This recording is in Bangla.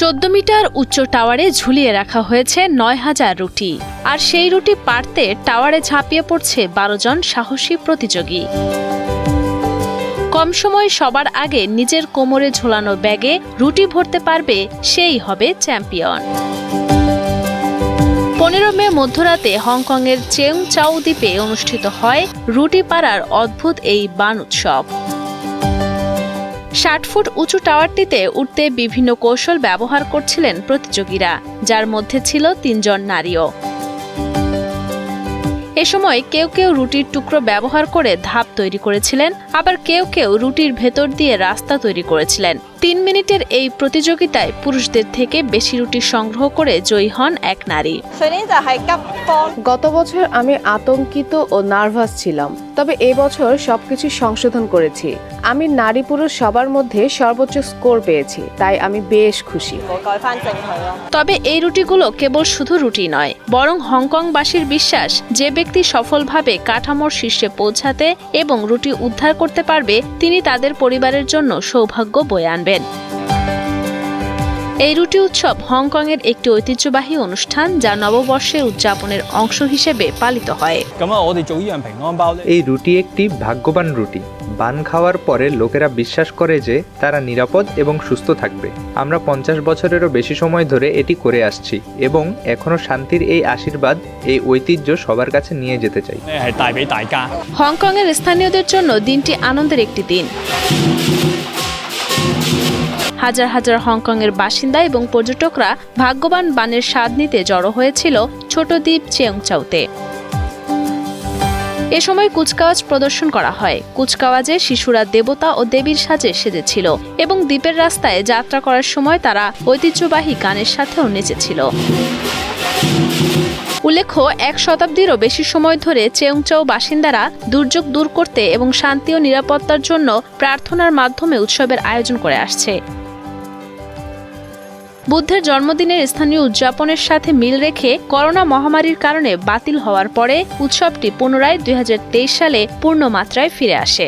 14 মিটার উচ্চ টাওয়ারে ঝুলিয়ে রাখা হয়েছে 9000 রুটি, আর সেই রুটি পাড়তে টাওয়ারে ঝাঁপিয়ে পড়ছে 12 জন সাহসী প্রতিযোগী। কম সময়ে সবার আগে নিজের কোমরে ঝোলানো ব্যাগে রুটি ভরতে পারবে সেই হবে চ্যাম্পিয়ন। 15 মে মধ্যরাতে হংকংয়ের চেংচাও দ্বীপে অনুষ্ঠিত হয় রুটি পাড়ার অদ্ভুত এই বান উৎসব। 60 ফুট উঁচু টাওয়ারটিতে উঠতে বিভিন্ন কৌশল ব্যবহার করছিলেন প্রতিযোগীরা, যার মধ্যে ছিল 3 জন নারীও। এ সময় কেউ কেউ রুটির টুকরো ব্যবহার করে ধাপ তৈরি করেছিলেন, আবার কেউ কেউ রুটির ভেতর দিয়ে রাস্তা তৈরি করেছিলেন। 3 মিনিটের এই প্রতিযোগিতায় পুরুষদের থেকে বেশি রুটি সংগ্রহ করে জয়ী হন এক নারী। গত বছর আমি আতঙ্কিত ও নার্ভাস ছিলাম, তবে এই বছর সবকিছু সংশোধন করেছি। আমি নারী পুরুষ সবার মধ্যে সর্বোচ্চ স্কোর পেয়েছি, তাই আমি বেশ খুশি। তবে এই রুটিগুলো কেবল শুধু রুটি নয়, বরং হংকংবাসীর বিশ্বাস যে ব্যক্তি সফলভাবে কাঠামোর শীর্ষে পৌঁছাতে এবং রুটি উদ্ধার করতে পারবে, তিনি তাদের পরিবারের জন্য সৌভাগ্য বয়ে আনবেন। এই রুটি উৎসব হংকংয়ের একটি ঐতিহ্যবাহী অনুষ্ঠান, যা নববর্ষের উদযাপনের অংশ হিসেবে পালিত হয়। এই রুটি একটি ভাগ্যবান রুটি। বান খাওয়ার পরে লোকেরা বিশ্বাস করে যে তারা নিরাপদ এবং সুস্থ থাকবে। আমরা 50 বছরেরও বেশি সময় ধরে এটি করে আসছি এবং এখনো শান্তির এই আশীর্বাদ, এই ঐতিহ্য সবার কাছে নিয়ে যেতে চাই। হংকংয়ের স্থানীয়দের জন্য দিনটি আনন্দের একটি দিন। হাজার হাজার হংকংয়ের বাসিন্দা এবং পর্যটকরা ভাগ্যবান বানের স্বাদ নিতে জড়ো হয়েছিল ছোট দ্বীপ চেংচাওতে। এ সময় কুচকাওয়াজ প্রদর্শন করা হয়। কুচকাওয়াজে শিশুরা দেবতা ও দেবীর সাজে সেজেছিল এবং দ্বীপের রাস্তায় যাত্রা করার সময় তারা ঐতিহ্যবাহী গানের সাথেও নেচেছিল। উল্লেখ্য, 1 শতাব্দীরও বেশি সময় ধরে চেংচাও বাসিন্দারা দুর্যোগ দূর করতে এবং শান্তি ও নিরাপত্তার জন্য প্রার্থনার মাধ্যমে উৎসবের আয়োজন করে আসছে। বুদ্ধের জন্মদিনের স্থানীয় উদযাপনের সাথে মিল রেখে করোনা মহামারীর কারণে বাতিল হওয়ার পরে উৎসবটি পুনরায় 2023 সালে পূর্ণ মাত্রায় ফিরে আসে।